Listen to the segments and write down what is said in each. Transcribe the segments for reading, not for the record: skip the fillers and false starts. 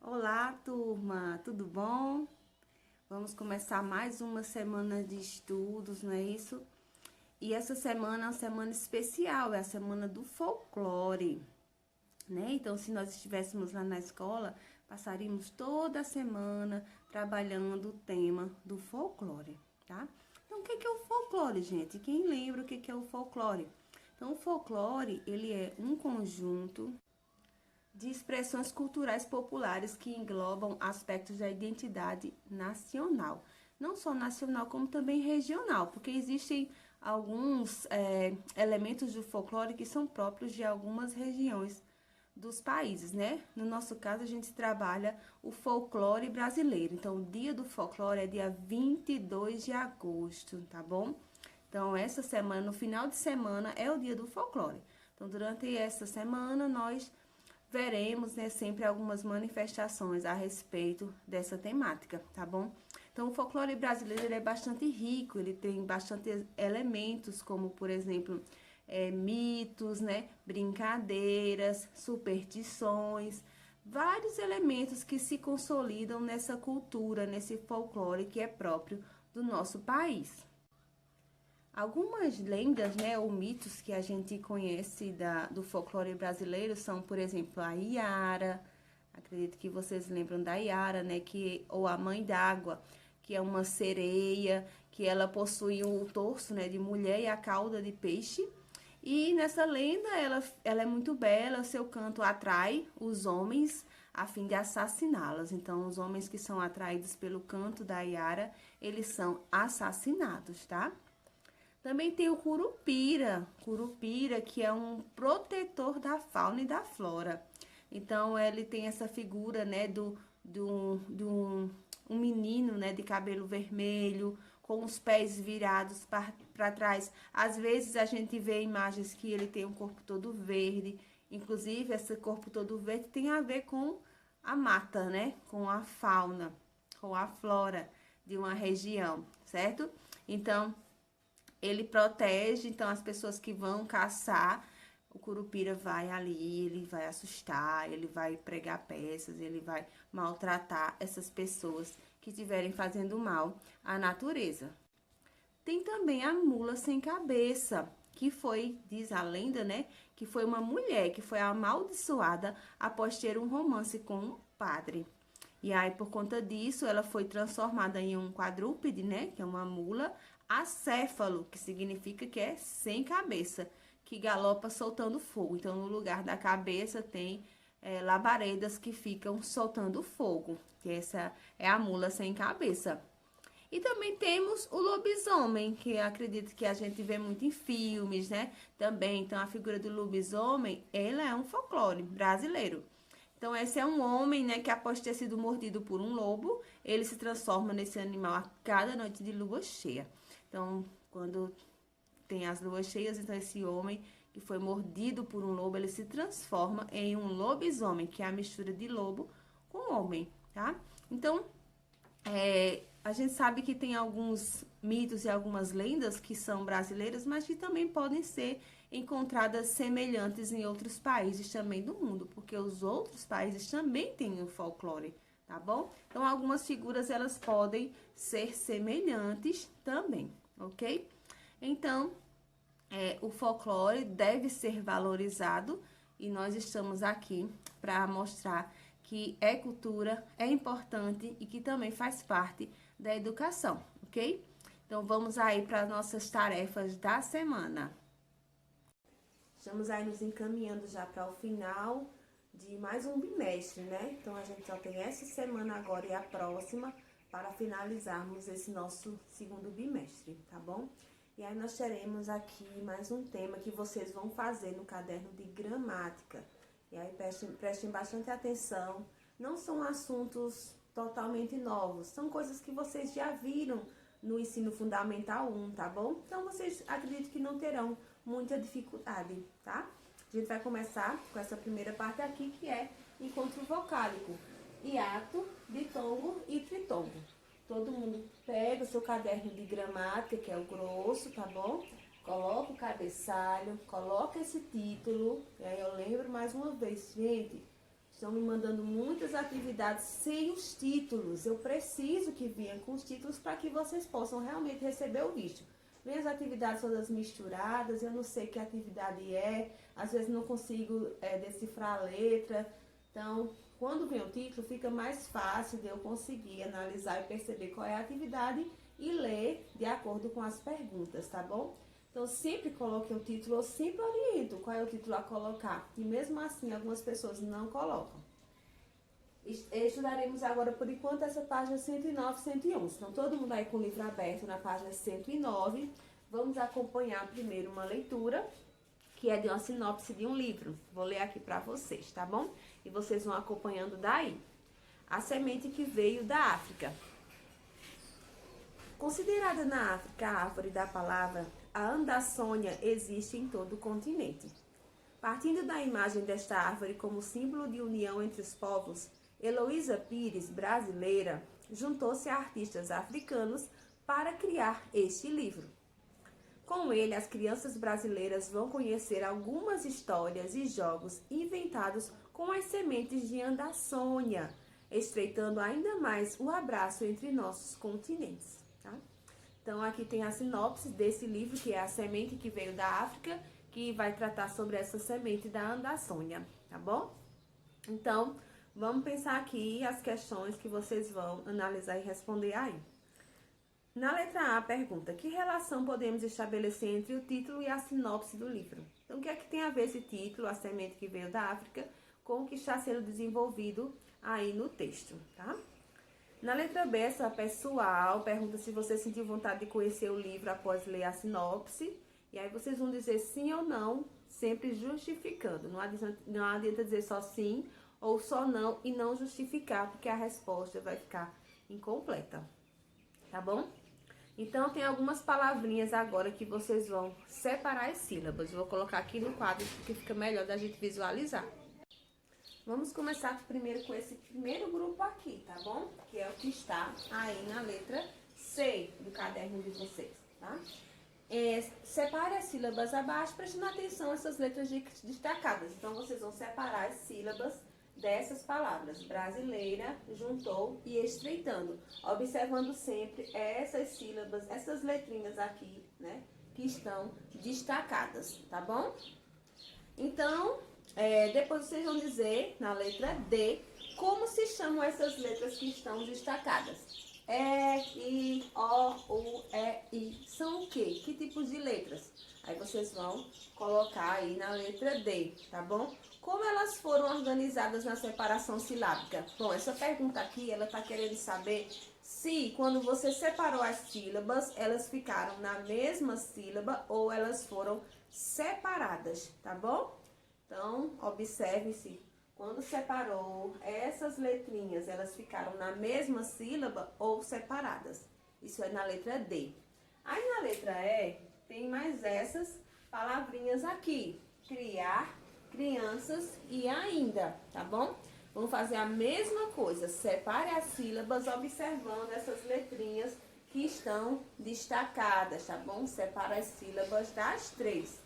Olá, turma, tudo bom? Vamos começar mais uma semana de estudos, não é isso? E essa semana é uma semana especial, é a semana do folclore, né? Então, se nós estivéssemos lá na escola, passaríamos toda a semana trabalhando o tema do folclore, tá? Então, o que é o folclore, gente? Quem lembra o que é o folclore? Então, o folclore, ele é um conjunto de expressões culturais populares que englobam aspectos da identidade nacional. Não só nacional, como também regional, porque existem alguns elementos do folclore que são próprios de algumas regiões dos países, né? No nosso caso, a gente trabalha o folclore brasileiro. Então, o dia do folclore é dia 22 de agosto, tá bom? Então, essa semana, no final de semana, é o dia do folclore. Então, durante essa semana, nós veremos, né, sempre algumas manifestações a respeito dessa temática, tá bom? Então, o folclore brasileiro ele é bastante rico, ele tem bastante elementos, como, por exemplo, mitos, né, brincadeiras, superstições, vários elementos que se consolidam nessa cultura, nesse folclore que é próprio do nosso país. Algumas lendas, né, ou mitos que a gente conhece do folclore brasileiro são, por exemplo, a Iara. Acredito que vocês lembram da Iara, né, ou a Mãe d'Água, que é uma sereia, que ela possui o torso, né, de mulher e a cauda de peixe. E nessa lenda, ela é muito bela, seu canto atrai os homens a fim de assassiná-las. Então, os homens que são atraídos pelo canto da Iara, eles são assassinados, tá? Também tem o curupira que é um protetor da fauna e da flora. Então, ele tem essa figura, né, um menino, né, de cabelo vermelho, com os pés virados para trás. Às vezes, a gente vê imagens que ele tem um corpo todo verde. Inclusive, esse corpo todo verde tem a ver com a mata, né, com a fauna, com a flora de uma região, certo? Então, ele protege, então, as pessoas que vão caçar, o curupira vai ali, ele vai assustar, ele vai pregar peças, ele vai maltratar essas pessoas que estiverem fazendo mal à natureza. Tem também a mula sem cabeça, que foi, diz a lenda, né, que foi uma mulher que foi amaldiçoada após ter um romance com um padre. E aí, por conta disso, ela foi transformada em um quadrúpede, né? Que é uma mula acéfalo, que significa que é sem cabeça, que galopa soltando fogo. Então, no lugar da cabeça tem labaredas que ficam soltando fogo. Que essa é a mula sem cabeça. E também temos o lobisomem, que acredito que a gente vê muito em filmes, né? Também, então, a figura do lobisomem, ela é um folclore brasileiro. Então, esse é um homem, né, que após ter sido mordido por um lobo, ele se transforma nesse animal a cada noite de lua cheia. Então, quando tem as luas cheias, então esse homem que foi mordido por um lobo, ele se transforma em um lobisomem, que é a mistura de lobo com homem, tá? Então, a gente sabe que tem alguns mitos e algumas lendas que são brasileiras, mas que também podem ser encontradas semelhantes em outros países também do mundo, porque os outros países também têm o folclore, tá bom? Então, algumas figuras, elas podem ser semelhantes também, ok? Então, o folclore deve ser valorizado e nós estamos aqui para mostrar que é cultura, é importante e que também faz parte da educação, ok? Então, vamos aí para as nossas tarefas da semana. Estamos aí nos encaminhando já para o final de mais um bimestre, né? Então, a gente só tem essa semana agora e a próxima para finalizarmos esse nosso segundo bimestre, tá bom? E aí, nós teremos aqui mais um tema que vocês vão fazer no caderno de gramática. E aí, prestem bastante atenção. Não são assuntos totalmente novos, são coisas que vocês já viram no ensino fundamental 1, tá bom? Então, vocês acredito que não terão muita dificuldade, tá? A gente vai começar com essa primeira parte aqui, que é encontro vocálico, hiato, ditongo e tritongo. Todo mundo pega o seu caderno de gramática, que é o grosso, tá bom? Coloca o cabeçalho, coloca esse título, e aí eu lembro mais uma vez, gente, Estão me mandando muitas atividades sem os títulos. Eu preciso que venham com os títulos para que vocês possam realmente receber o vídeo. Minhas atividades todas misturadas, eu não sei que atividade é, às vezes não consigo decifrar a letra. Então, quando vem o título, fica mais fácil de eu conseguir analisar e perceber qual é a atividade e ler de acordo com as perguntas, tá bom? Então, sempre coloque o título, eu sempre oriento qual é o título a colocar. E mesmo assim, algumas pessoas não colocam. Estudaremos agora, por enquanto, essa página 109 e 111. Então, todo mundo aí com o livro aberto na página 109. Vamos acompanhar primeiro uma leitura, que é de uma sinopse de um livro. Vou ler aqui para vocês, tá bom? E vocês vão acompanhando daí. A semente que veio da África. Considerada na África a árvore da palavra, a Andersônia existe em todo o continente. Partindo da imagem desta árvore como símbolo de união entre os povos, Heloísa Pires, brasileira, juntou-se a artistas africanos para criar este livro. Com ele, as crianças brasileiras vão conhecer algumas histórias e jogos inventados com as sementes de Andersônia, estreitando ainda mais o abraço entre nossos continentes. Tá? Então, aqui tem a sinopse desse livro, que é A Semente que Veio da África, que vai tratar sobre essa semente da Andersônia, tá bom? Então, vamos pensar aqui as questões que vocês vão analisar e responder aí. Na letra A, pergunta: que relação podemos estabelecer entre o título e a sinopse do livro? Então, o que é que tem a ver esse título, A Semente que Veio da África, com o que está sendo desenvolvido aí no texto, tá? Na letra B, essa pessoal pergunta se você sentiu vontade de conhecer o livro após ler a sinopse. E aí vocês vão dizer sim ou não, sempre justificando. Não adianta dizer só sim ou só não e não justificar, porque a resposta vai ficar incompleta, tá bom? Então, tem algumas palavrinhas agora que vocês vão separar as sílabas. Eu vou colocar aqui no quadro, porque fica melhor da gente visualizar. Vamos começar primeiro com esse primeiro grupo aqui, tá bom? Que é o que está aí na letra C do caderno de vocês, tá? Separe as sílabas abaixo, prestando atenção a essas letras destacadas. Então, vocês vão separar as sílabas dessas palavras: brasileira, juntou e estreitando. Observando sempre essas sílabas, essas letrinhas aqui, né? Que estão destacadas, tá bom? Então, depois vocês vão dizer, na letra D, como se chamam essas letras que estão destacadas. E, I, O, U, E, I. São o quê? Que tipos de letras? Aí vocês vão colocar aí na letra D, tá bom? Como elas foram organizadas na separação silábica? Bom, essa pergunta aqui, ela tá querendo saber se, quando você separou as sílabas, elas ficaram na mesma sílaba ou elas foram separadas, tá bom? Então, observe-se. Quando separou essas letrinhas, elas ficaram na mesma sílaba ou separadas. Isso é na letra D. Aí na letra E, tem mais essas palavrinhas aqui. Criar, crianças e ainda, tá bom? Vamos fazer a mesma coisa. Separe as sílabas observando essas letrinhas que estão destacadas, tá bom? Separa as sílabas das três.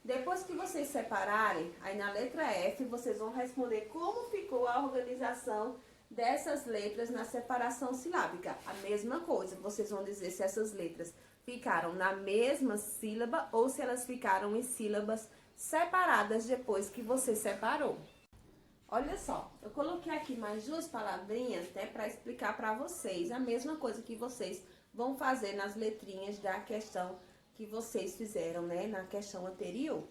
Depois que vocês separarem, aí na letra F, vocês vão responder como ficou a organização dessas letras na separação silábica. A mesma coisa, vocês vão dizer se essas letras ficaram na mesma sílaba ou se elas ficaram em sílabas separadas depois que você separou. Olha só, eu coloquei aqui mais duas palavrinhas, né, para explicar para vocês a mesma coisa que vocês vão fazer nas letrinhas da questão que vocês fizeram, né, na questão anterior.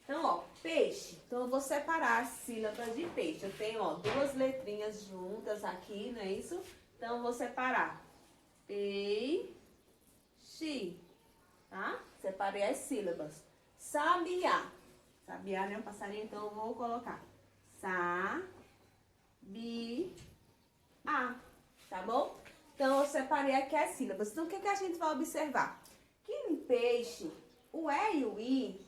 Então, ó, peixe. Então, eu vou separar as sílabas de peixe. Eu tenho, ó, duas letrinhas juntas aqui, não é isso? Então, eu vou separar peixe, tá? Separei as sílabas. Sabiá. Sabiá, né, um passarinho, então eu vou colocar sabiá, tá bom? Então, eu separei aqui as sílabas. Então, o que a gente vai observar? Que em peixe, o E e o I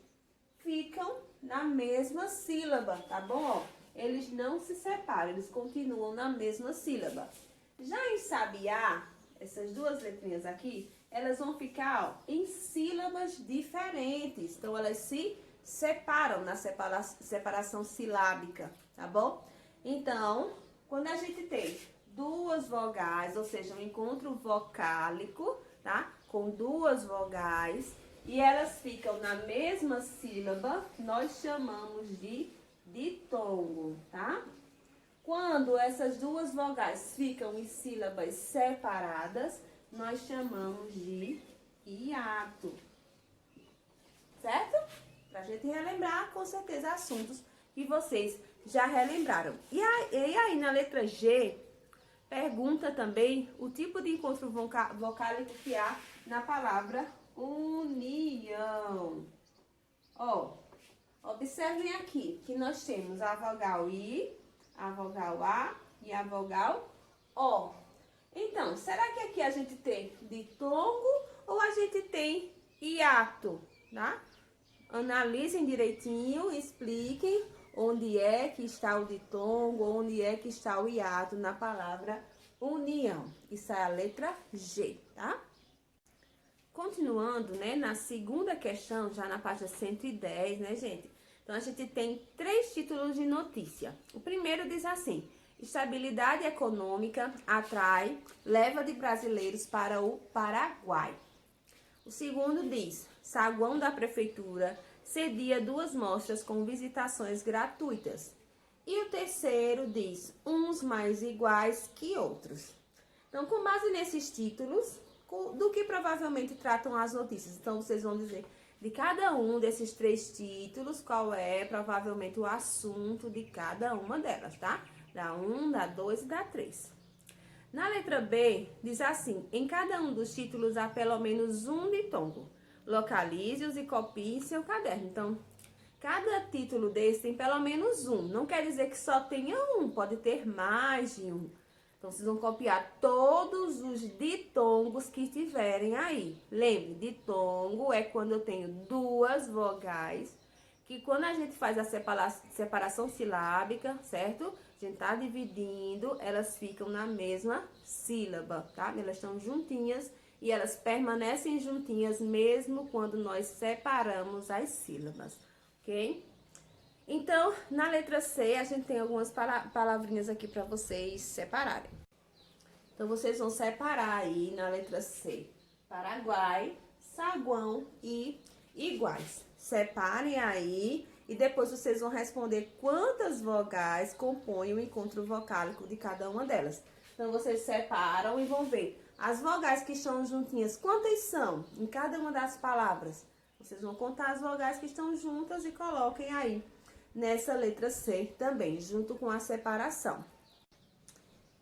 ficam na mesma sílaba, tá bom? Ó, eles não se separam, eles continuam na mesma sílaba. Já em sabiá, essas duas letrinhas aqui, elas vão ficar, ó, em sílabas diferentes. Então, elas se separam na separação silábica, tá bom? Então, quando a gente tem duas vogais, ou seja, um encontro vocálico, tá? Com duas vogais, e elas ficam na mesma sílaba, nós chamamos de ditongo, tá? Quando essas duas vogais ficam em sílabas separadas, nós chamamos de hiato, certo? Pra gente relembrar, com certeza, assuntos que vocês já relembraram. E aí na letra G, pergunta também o tipo de encontro vocálico que há na palavra união. Ó, observem aqui que nós temos a vogal I, a vogal A e a vogal O. Então, será que aqui a gente tem ditongo ou a gente tem hiato, tá? Analisem direitinho, expliquem onde é que está o ditongo, onde é que está o hiato na palavra união. Isso é a letra G, tá? Continuando, né, na segunda questão, já na página 110, né, gente? Então, a gente tem 3 títulos de notícia. O primeiro diz assim: estabilidade econômica atrai leva de brasileiros para o Paraguai. O segundo diz: saguão da prefeitura cedia 2 mostras com visitações gratuitas. E o terceiro diz: uns mais iguais que outros. Então, com base nesses títulos, do que provavelmente tratam as notícias. Então, vocês vão dizer de cada um desses 3 títulos qual é provavelmente o assunto de cada uma delas, tá? Da 1, da 2 e da 3. Na letra B, diz assim: em cada um dos títulos há pelo menos um ditongo. Localize-os e copie em seu caderno. Então, cada título desse tem pelo menos um. Não quer dizer que só tenha um, pode ter mais de um. Então, vocês vão copiar todos os ditongos que tiverem aí. Lembre, ditongo é quando eu tenho 2 vogais, que quando a gente faz a separação silábica, certo? A gente tá dividindo, elas ficam na mesma sílaba, tá? Elas estão juntinhas e elas permanecem juntinhas mesmo quando nós separamos as sílabas, ok? Então, na letra C, a gente tem algumas palavrinhas aqui para vocês separarem. Então, vocês vão separar aí na letra C: Paraguai, saguão e iguais. Separem aí e depois vocês vão responder quantas vogais compõem o encontro vocálico de cada uma delas. Então, vocês separam e vão ver as vogais que estão juntinhas, quantas são em cada uma das palavras. Vocês vão contar as vogais que estão juntas e coloquem aí nessa letra C também, junto com a separação.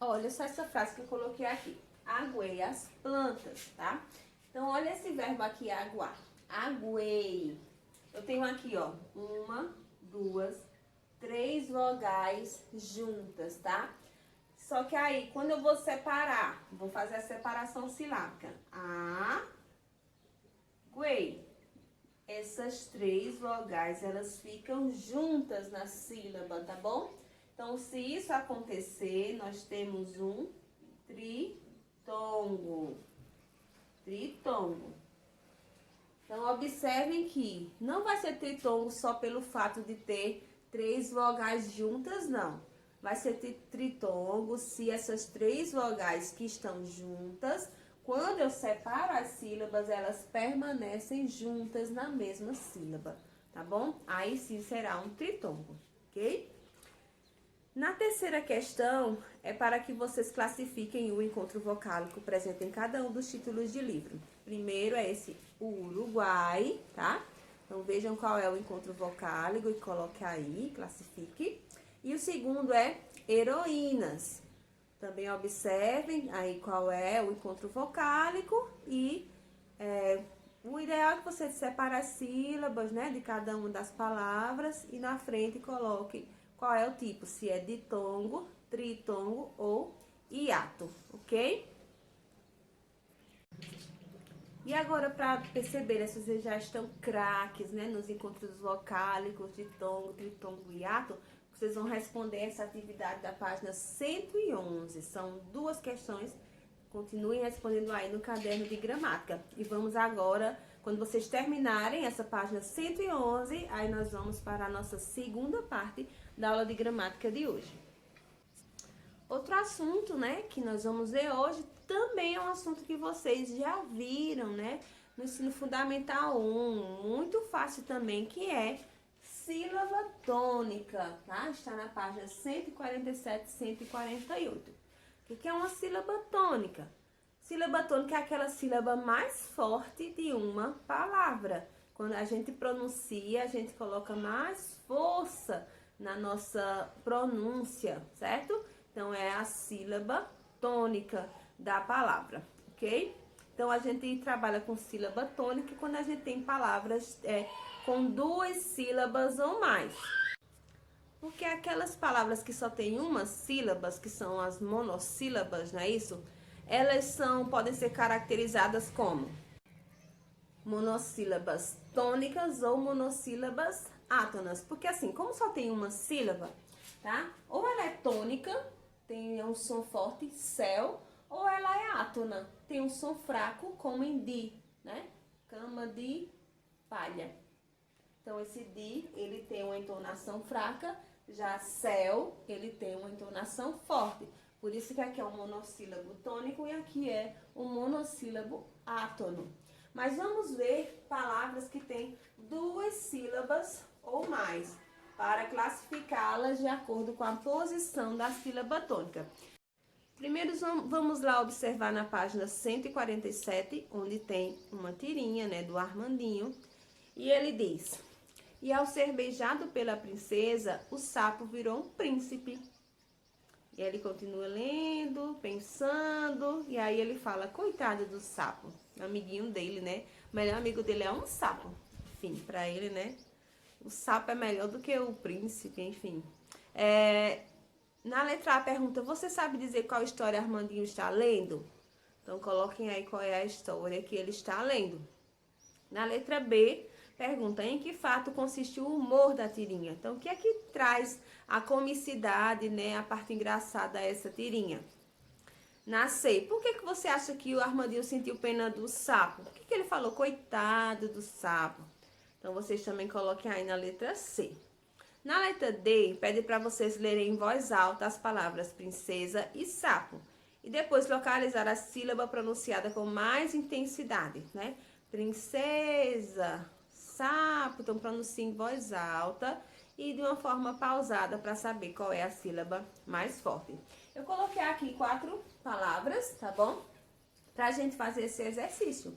Olha só essa frase que eu coloquei aqui: aguei as plantas, tá? Então, olha esse verbo aqui, aguar. Aguei. Eu tenho aqui, ó, 1, 2, 3 vogais juntas, tá? Só que aí, quando eu vou separar, vou fazer a separação silábica. Aguei. Essas 3 vogais, elas ficam juntas na sílaba, tá bom? Então, se isso acontecer, nós temos um tritongo. Tritongo. Então, observem que não vai ser tritongo só pelo fato de ter 3 vogais juntas, não. Vai ser tritongo se essas 3 vogais que estão juntas, quando eu separo as sílabas, elas permanecem juntas na mesma sílaba, tá bom? Aí sim será um tritongo, ok? Na terceira questão, é para que vocês classifiquem o encontro vocálico presente em cada um dos títulos de livro. Primeiro é esse, o Uruguai, tá? Então, vejam qual é o encontro vocálico e coloque aí, classifique. E o segundo é heroínas. Também observem aí qual é o encontro vocálico e o ideal é que você separe as sílabas, né, de cada uma das palavras e na frente coloque qual é o tipo, se é ditongo, tritongo ou hiato, ok? E agora, para perceber se vocês já estão craques, né, nos encontros vocálicos, ditongo, tritongo e hiato, vocês vão responder essa atividade da página 111. São 2 questões. Continuem respondendo aí no caderno de gramática. E vamos agora, quando vocês terminarem essa página 111, aí nós vamos para a nossa segunda parte da aula de gramática de hoje. Outro assunto, né, que nós vamos ver hoje, também é um assunto que vocês já viram, né, no ensino fundamental 1, muito fácil também, que é sílaba tônica, tá? Está na página 147 e 148. O que é uma sílaba tônica? Sílaba tônica é aquela sílaba mais forte de uma palavra. Quando a gente pronuncia, a gente coloca mais força na nossa pronúncia, certo? Então, é a sílaba tônica da palavra, ok? Então, a gente trabalha com sílaba tônica quando a gente tem palavras com duas sílabas ou mais. Porque aquelas palavras que só tem uma sílaba, que são as monossílabas, não é isso? Elas podem ser caracterizadas como monossílabas tônicas ou monossílabas átonas. Porque assim, como só tem uma sílaba, tá? Ou ela é tônica, tem um som forte, céu, ou ela é átona, tem um som fraco, como em di, né? Cama de palha. Então, esse di, ele tem uma entonação fraca, já céu, ele tem uma entonação forte. Por isso que aqui é um monossílabo tônico e aqui é um monossílabo átono. Mas vamos ver palavras que têm duas sílabas ou mais, para classificá-las de acordo com a posição da sílaba tônica. Primeiro vamos lá observar na página 147, onde tem uma tirinha, né, do Armandinho, e ele diz: e ao ser beijado pela princesa, o sapo virou um príncipe. E aí ele continua lendo, pensando, e aí ele fala: coitado do sapo, amiguinho dele, né? O melhor amigo dele é um sapo. Enfim, pra ele, né? O sapo é melhor do que o príncipe, enfim. Na letra A pergunta: você sabe dizer qual história Armandinho está lendo? Então coloquem aí qual é a história que ele está lendo. Na letra B pergunta: em que fato consiste o humor da tirinha? Então, o que é que traz a comicidade, né, a parte engraçada dessa tirinha? Na C, por que você acha que o Armandinho sentiu pena do sapo? Por que ele falou coitado do sapo? Então, vocês também coloquem aí na letra C. Na letra D, pede para vocês lerem em voz alta as palavras princesa e sapo. E depois localizar a sílaba pronunciada com mais intensidade, né? Princesa, sapo, então pronuncia em voz alta e de uma forma pausada para saber qual é a sílaba mais forte. Eu coloquei aqui 4 palavras, tá bom? Pra gente fazer esse exercício.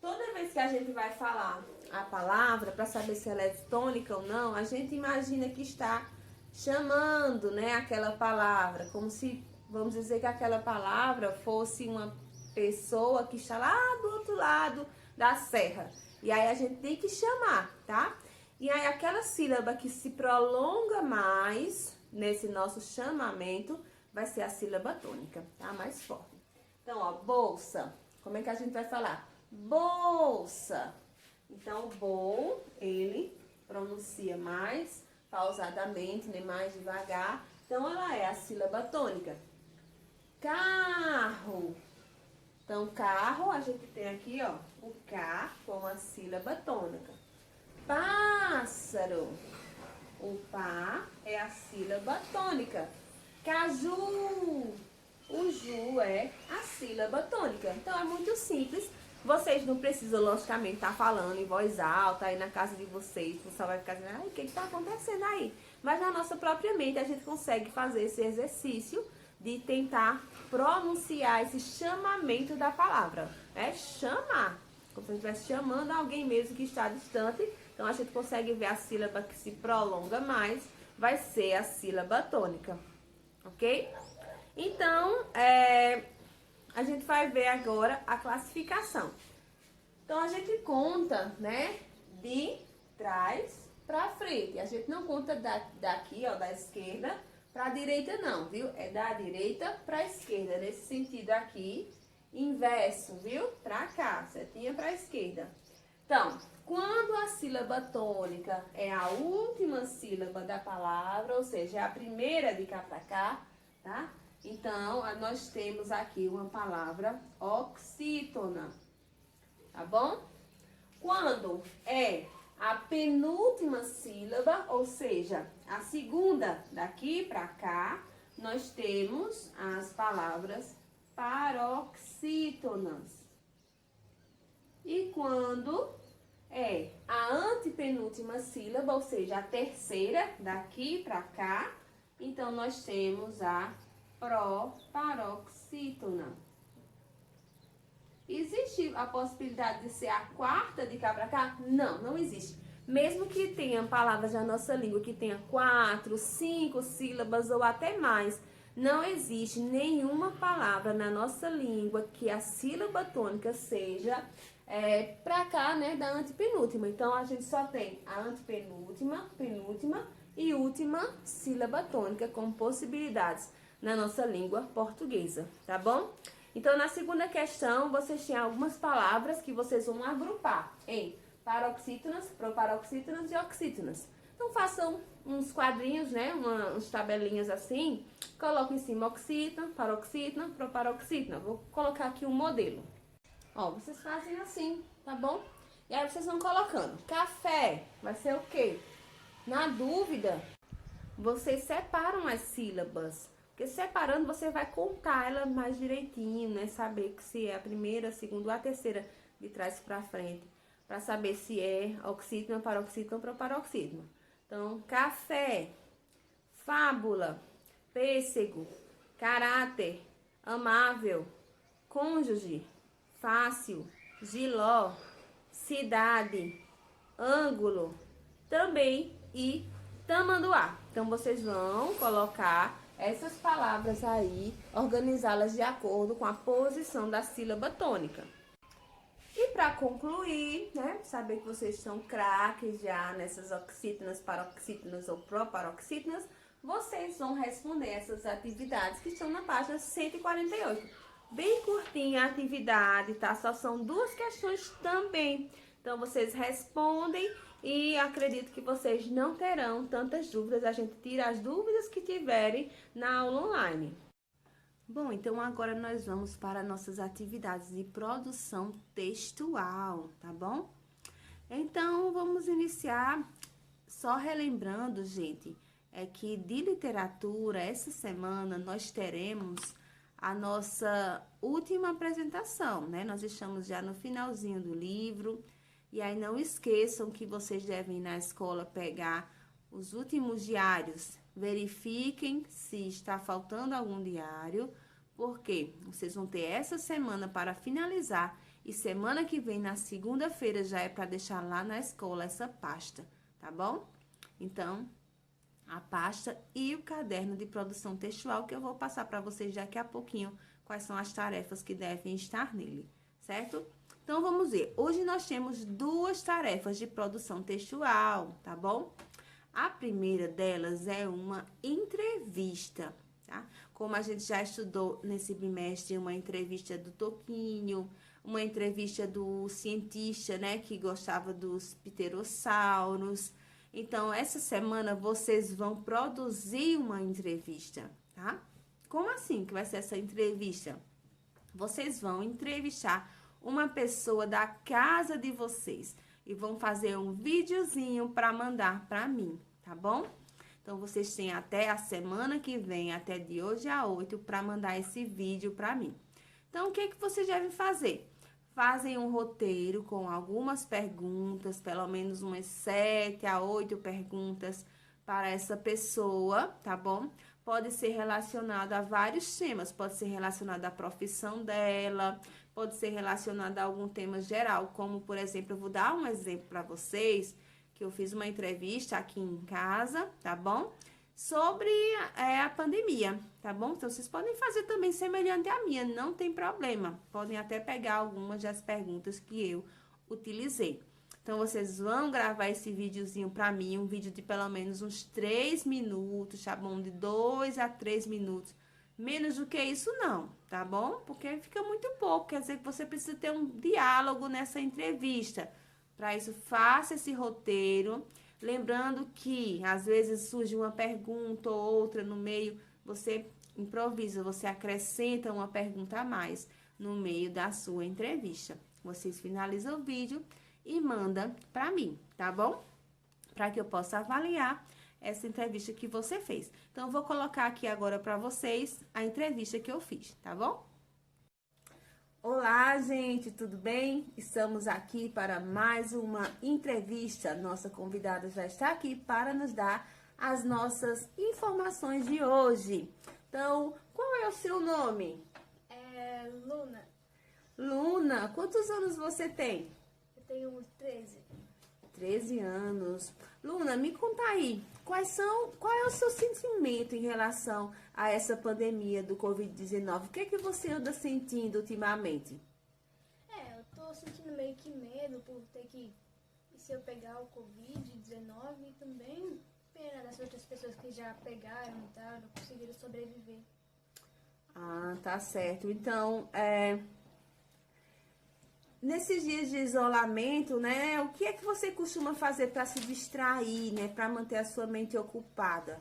Toda vez que a gente vai falar a palavra, para saber se ela é tônica ou não, a gente imagina que está chamando, né, aquela palavra, como se, vamos dizer que aquela palavra fosse uma pessoa que está lá do outro lado da serra. E aí a gente tem que chamar, tá? E aí aquela sílaba que se prolonga mais nesse nosso chamamento vai ser a sílaba tônica, tá? Mais forte. Então, ó, bolsa. Como é que a gente vai falar? Bolsa. Então, bol, ele pronuncia mais pausadamente, né? Mais devagar. Então, ela é a sílaba tônica. Carro. Então, carro, a gente tem aqui, ó, o K com a sílaba tônica. Pássaro. O pá é a sílaba tônica. Caju. O ju é a sílaba tônica. Então, é muito simples. Vocês não precisam, logicamente, estar falando em voz alta aí na casa de vocês. O pessoal vai ficar dizendo: ai, o que está acontecendo aí? Mas na nossa própria mente a gente consegue fazer esse exercício de tentar pronunciar esse chamamento da palavra. É chamar. Como se a gente estivesse chamando alguém mesmo que está distante. Então a gente consegue ver a sílaba que se prolonga mais, vai ser a sílaba tônica. Ok? Então, a gente vai ver agora a classificação. Então, a gente conta, né, de trás para frente. A gente não conta daqui, ó, da esquerda para a direita não, viu? É da direita para a esquerda, nesse sentido aqui, inverso, viu? Para cá, setinha para a esquerda. Então, quando a sílaba tônica é a última sílaba da palavra, ou seja, é a primeira de cá para cá, tá? Então, nós temos aqui uma palavra oxítona, tá bom? Quando é a penúltima sílaba, ou seja, a segunda daqui para cá, nós temos as palavras paroxítonas. E quando é a antepenúltima sílaba, ou seja, a terceira daqui para cá, então nós temos a proparoxítona. Existe a possibilidade de ser a quarta de cá para cá? Não, não existe. Mesmo que tenha palavras na nossa língua que tenha 4, 5 sílabas ou até mais, não existe nenhuma palavra na nossa língua que a sílaba tônica seja para cá, né, da antepenúltima. Então, a gente só tem a antepenúltima, penúltima e última sílaba tônica como possibilidades na nossa língua portuguesa, tá bom? Então, na segunda questão, vocês têm algumas palavras que vocês vão agrupar em paroxítonas, proparoxítonas e oxítonas. Então, façam uns quadrinhos, né, uns tabelinhas assim, coloquem em cima oxítona, paroxítona, proparoxítona. Vou colocar aqui um modelo. Ó, vocês fazem assim, tá bom? E aí vocês vão colocando. Café vai ser o quê? Na dúvida, vocês separam as sílabas. Porque separando, você vai contar ela mais direitinho, né? Saber que se é a primeira, a segunda ou a terceira de trás para frente. Para saber se é oxítona, paroxítona ou proparoxítona. Então, café, fábula, pêssego, caráter, amável, cônjuge, fácil, giló, cidade, ângulo, também e tamanduá. Então, vocês vão colocar essas palavras aí, organizá-las de acordo com a posição da sílaba tônica. E para concluir, né, saber que vocês são craques já nessas oxítonas, paroxítonas ou proparoxítonas, vocês vão responder essas atividades que estão na página 148. Bem curtinha a atividade, tá? Só são 2 questões também. Então, vocês respondem e acredito que vocês não terão tantas dúvidas. A gente tira as dúvidas que tiverem na aula online. Bom, então agora nós vamos para nossas atividades de produção textual, tá bom? Então, vamos iniciar só relembrando, gente, que de literatura, essa semana nós teremos a nossa última apresentação, né? Nós estamos já no finalzinho do livro, e aí não esqueçam que vocês devem ir na escola pegar os últimos diários. Verifiquem se está faltando algum diário, porque vocês vão ter essa semana para finalizar, e semana que vem, na segunda-feira, já é para deixar lá na escola essa pasta, tá bom? Então, a pasta e o caderno de produção textual, que eu vou passar para vocês daqui a pouquinho quais são as tarefas que devem estar nele, certo? Então, vamos ver. Hoje nós temos 2 tarefas de produção textual, tá bom? A primeira delas é uma entrevista, tá? Como a gente já estudou nesse bimestre, uma entrevista do Toquinho, uma entrevista do cientista, né, que gostava dos pterossauros. Então, essa semana vocês vão produzir uma entrevista, tá? Como assim que vai ser essa entrevista? Vocês vão entrevistar uma pessoa da casa de vocês e vão fazer um videozinho para mandar para mim, tá bom? Então, vocês têm até a semana que vem, até de hoje a 8, para mandar esse vídeo para mim. Então, o que vocês devem fazer? Fazem um roteiro com algumas perguntas, pelo menos umas 7 a 8 perguntas para essa pessoa, tá bom? Pode ser relacionado a vários temas, pode ser relacionado à profissão dela, pode ser relacionado a algum tema geral, como, por exemplo, eu vou dar um exemplo para vocês, que eu fiz uma entrevista aqui em casa, tá bom? Sobre a pandemia, tá bom? Então, vocês podem fazer também semelhante à minha, não tem problema. Podem até pegar algumas das perguntas que eu utilizei. Então, vocês vão gravar esse videozinho para mim, um vídeo de pelo menos uns 3 minutos, tá bom? De 2 a 3 minutos. Menos do que isso, não, tá bom? Porque fica muito pouco, quer dizer que você precisa ter um diálogo nessa entrevista. Para isso, faça esse roteiro. Lembrando que, às vezes, surge uma pergunta ou outra no meio, você improvisa, você acrescenta uma pergunta a mais no meio da sua entrevista. Vocês finalizam o vídeo e mandam para mim, tá bom? Para que eu possa avaliar essa entrevista que você fez. Então, eu vou colocar aqui agora para vocês a entrevista que eu fiz, tá bom? Olá, gente, tudo bem? Estamos aqui para mais uma entrevista. Nossa convidada já está aqui para nos dar as nossas informações de hoje. Então, qual é o seu nome? Luna. Luna, quantos anos você tem? Eu tenho 13. 13 anos. Luna, me conta aí, qual é o seu sentimento em relação a essa pandemia do Covid-19? O que é que você anda sentindo ultimamente? Eu tô sentindo meio que medo por ter que, e se eu pegar o Covid-19 e também pena das outras pessoas que já pegaram e tal, não conseguiram sobreviver. Ah, tá certo. Então, nesses dias de isolamento, né, o que é que você costuma fazer para se distrair, né, para manter a sua mente ocupada?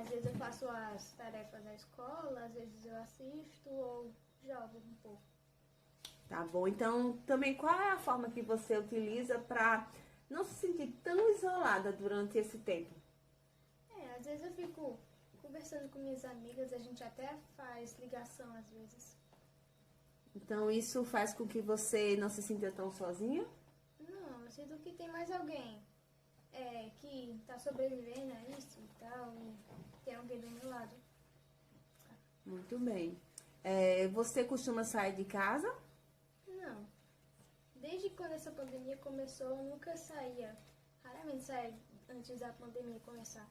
Às vezes eu faço as tarefas da escola, às vezes eu assisto ou jogo um pouco. Tá bom. Então, também qual é a forma que você utiliza para não se sentir tão isolada durante esse tempo? Às vezes eu fico conversando com minhas amigas, a gente até faz ligação às vezes. Então, isso faz com que você não se sinta tão sozinha? Não, eu sinto que tem mais alguém que tá sobrevivendo a isso e tal, e tem alguém do meu lado. Muito bem. Você costuma sair de casa? Não. Desde quando essa pandemia começou, eu nunca saía. Raramente saía antes da pandemia começar.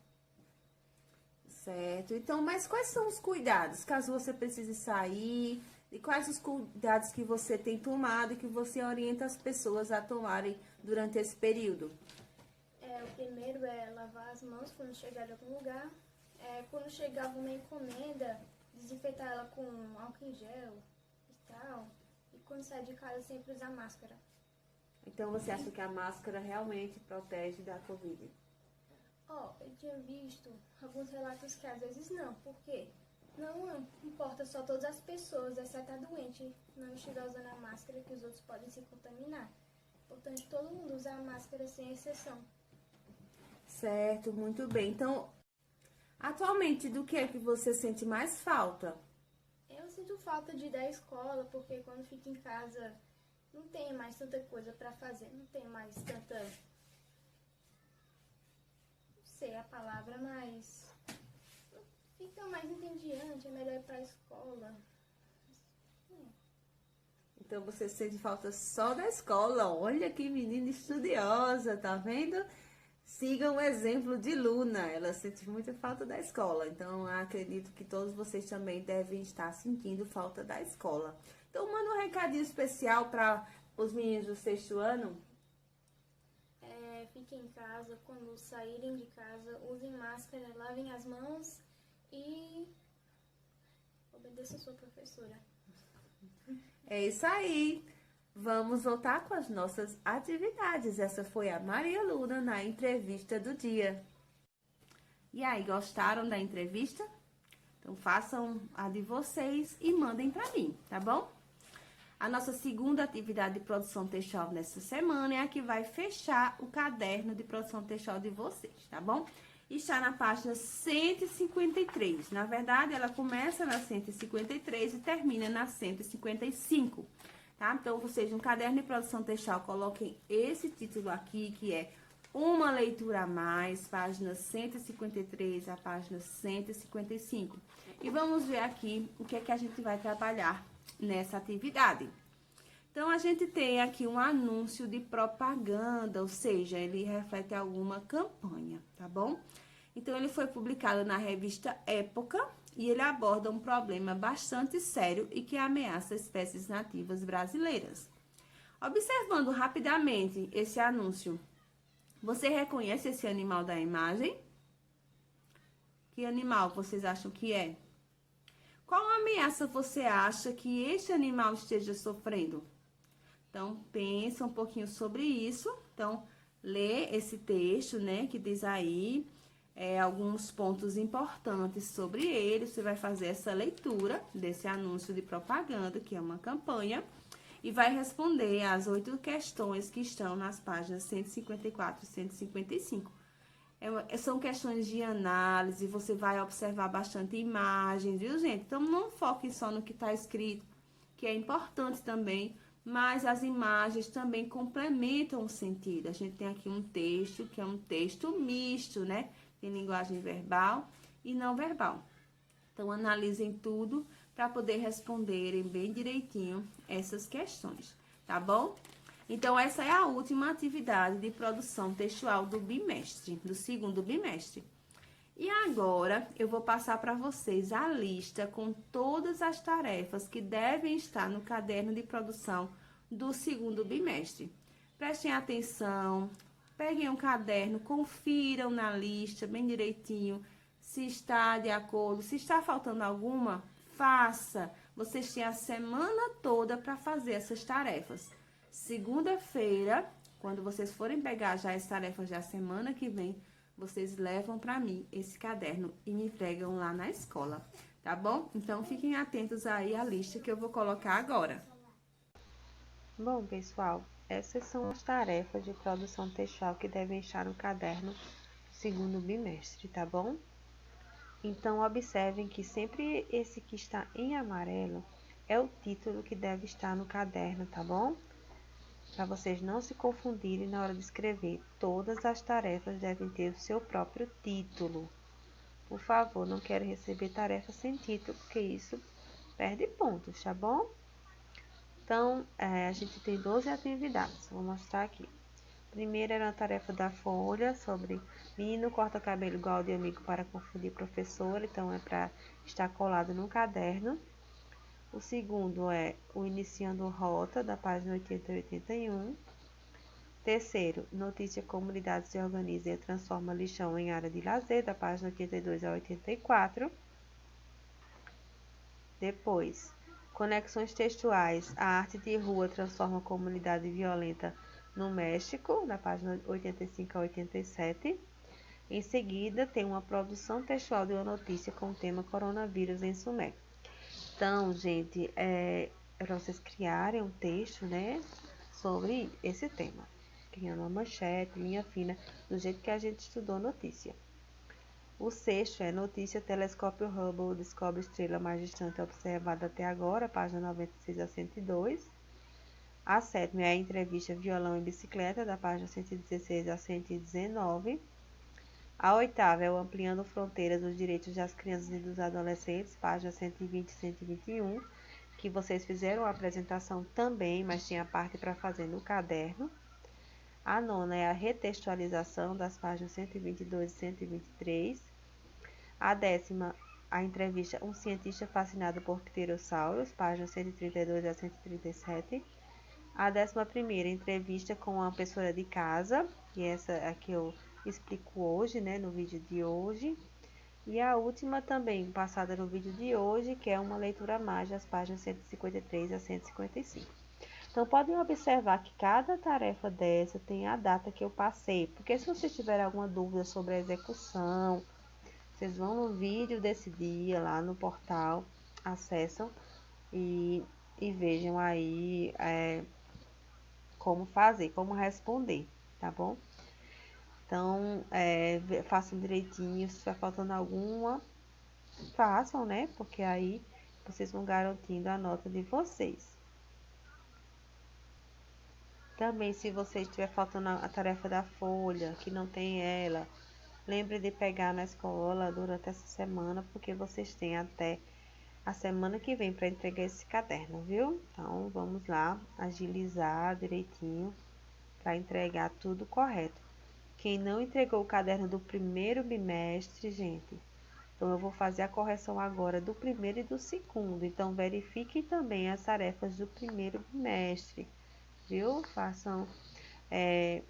Certo. Então, mas quais são os cuidados, caso você precise sair? E quais os cuidados que você tem tomado e que você orienta as pessoas a tomarem durante esse período? O primeiro é lavar as mãos quando chegar em algum lugar. Quando chegar uma encomenda, desinfetar ela com álcool em gel e tal. E quando sair de casa, sempre usar máscara. Então, você acha que a máscara realmente protege da Covid? Eu tinha visto alguns relatos que às vezes não. Por quê? Não importa só todas as pessoas, exceto a doente, não estiver usando a máscara, que os outros podem se contaminar. Portanto, todo mundo usa a máscara sem exceção. Certo, muito bem. Então, atualmente, do que é que você sente mais falta? Eu sinto falta de ir da escola, porque quando fico em casa não tem mais tanta coisa para fazer, não tem mais tanta... Não sei a palavra, mas... Fica mais entediante, é melhor ir pra escola. Então, você sente falta só da escola. Olha que menina estudiosa, tá vendo? Sigam o exemplo de Luna. Ela sente muita falta da escola. Então, acredito que todos vocês também devem estar sentindo falta da escola. Então, manda um recadinho especial para os meninos do 6º ano. Fiquem em casa, quando saírem de casa, usem máscara, lavem as mãos e obedeça a sua professora. É isso aí. Vamos voltar com as nossas atividades. Essa foi a Maria Luna na entrevista do dia. E aí, gostaram da entrevista? Então, façam a de vocês e mandem para mim, tá bom? A nossa segunda atividade de produção textual nessa semana é a que vai fechar o caderno de produção textual de vocês, tá bom? Está na página 153. Na verdade, ela começa na 153 e termina na 155, tá? Então, vocês no caderno de produção textual coloquem esse título aqui, que é Uma Leitura a Mais, página 153 a página 155. E vamos ver aqui o que é que a gente vai trabalhar nessa atividade. Então, a gente tem aqui um anúncio de propaganda, ou seja, ele reflete alguma campanha, tá bom? Então, ele foi publicado na revista Época e ele aborda um problema bastante sério e que ameaça espécies nativas brasileiras. Observando rapidamente esse anúncio, você reconhece esse animal da imagem? Que animal vocês acham que é? Qual ameaça você acha que este animal esteja sofrendo? Então, pensa um pouquinho sobre isso. Então, lê esse texto, né, que diz aí alguns pontos importantes sobre ele. Você vai fazer essa leitura desse anúncio de propaganda, que é uma campanha, e vai responder as 8 questões que estão nas páginas 154 e 155. São questões de análise, você vai observar bastante imagens, viu, gente? Então, não foque só no que está escrito, que é importante também, mas as imagens também complementam o sentido. A gente tem aqui um texto, que é um texto misto, né? Tem linguagem verbal e não verbal. Então, analisem tudo para poder responderem bem direitinho essas questões, tá bom? Então, essa é a última atividade de produção textual do bimestre, do segundo bimestre. E agora, eu vou passar para vocês a lista com todas as tarefas que devem estar no caderno de produção do segundo bimestre. Prestem atenção, peguem um caderno, confiram na lista bem direitinho, se está de acordo, se está faltando alguma, faça. Vocês têm a semana toda para fazer essas tarefas. Segunda-feira, quando vocês forem pegar já as tarefas da semana que vem, vocês levam para mim esse caderno e me entregam lá na escola, tá bom? Então, fiquem atentos aí à lista que eu vou colocar agora. Bom, pessoal, essas são as tarefas de produção textual que devem estar no caderno do segundo bimestre, tá bom? Então, observem que sempre esse que está em amarelo é o título que deve estar no caderno, tá bom? Para vocês não se confundirem na hora de escrever, todas as tarefas devem ter o seu próprio título. Por favor, não quero receber tarefa sem título, porque isso perde pontos, tá bom? Então, a gente tem 12 atividades, vou mostrar aqui. Primeiro era uma tarefa da folha sobre menino corta cabelo igual de amigo para confundir professor, então é para estar colado no caderno. O segundo é o iniciando rota, da página 80 e 81. Terceiro, notícia comunidade se organiza e transforma lixão em área de lazer, da página 82 a 84. Depois, conexões textuais, a arte de rua transforma a comunidade violenta no México, da página 85 a 87. Em seguida, tem uma produção textual de uma notícia com o tema coronavírus em Sumé. Então, gente, é para vocês criarem um texto, né, sobre esse tema. Criando uma manchete, linha fina, do jeito que a gente estudou notícia. O sexto é notícia telescópio Hubble descobre estrela mais distante observada até agora, página 96 a 102. A sétima é a entrevista violão e bicicleta, da página 116 a 119. A oitava é o ampliando fronteiras dos direitos das crianças e dos adolescentes, página 120 e 121, que vocês fizeram a apresentação também, mas tinha parte para fazer no caderno. A nona é a retextualização das páginas 122 e 123. A décima, a entrevista Um cientista fascinado por pterossauros, páginas 132 a 137. A 11ª, entrevista com uma pessoa de casa, que essa é a que eu explico hoje, né, no vídeo de hoje. E a última também, passada no vídeo de hoje, que é uma leitura mágica, as páginas 153 a 155. Então, podem observar que cada tarefa dessa tem a data que eu passei, porque se vocês tiverem alguma dúvida sobre a execução, vocês vão no vídeo desse dia, lá no portal, acessam e vejam aí como fazer, como responder, tá bom? Então, façam direitinho, se estiver faltando alguma, façam, né? Porque aí vocês vão garantindo a nota de vocês. Também, se você estiver faltando a tarefa da folha, que não tem ela, lembre de pegar na escola durante essa semana, porque vocês têm até a semana que vem para entregar esse caderno, viu? Então, vamos lá, agilizar direitinho para entregar tudo correto. Quem não entregou o caderno do primeiro bimestre, gente, então eu vou fazer a correção agora do primeiro e do segundo. Então, verifiquem também as tarefas do primeiro bimestre, viu? Façam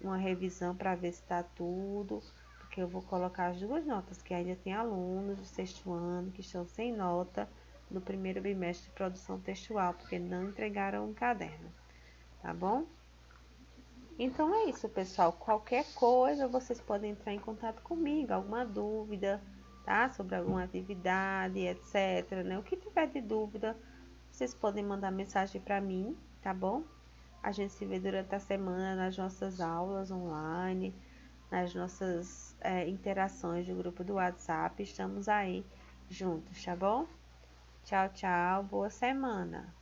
uma revisão para ver se está tudo, porque eu vou colocar as duas notas, que ainda tem alunos do sexto ano que estão sem nota no primeiro bimestre de produção textual, porque não entregaram um caderno, tá bom? Então é isso, pessoal. Qualquer coisa, vocês podem entrar em contato comigo, alguma dúvida, tá? Sobre alguma atividade, etc, né? O que tiver de dúvida, vocês podem mandar mensagem para mim, tá bom? A gente se vê durante a semana nas nossas aulas online, nas nossas interações do grupo do WhatsApp. Estamos aí juntos, tá bom? Tchau, tchau. Boa semana.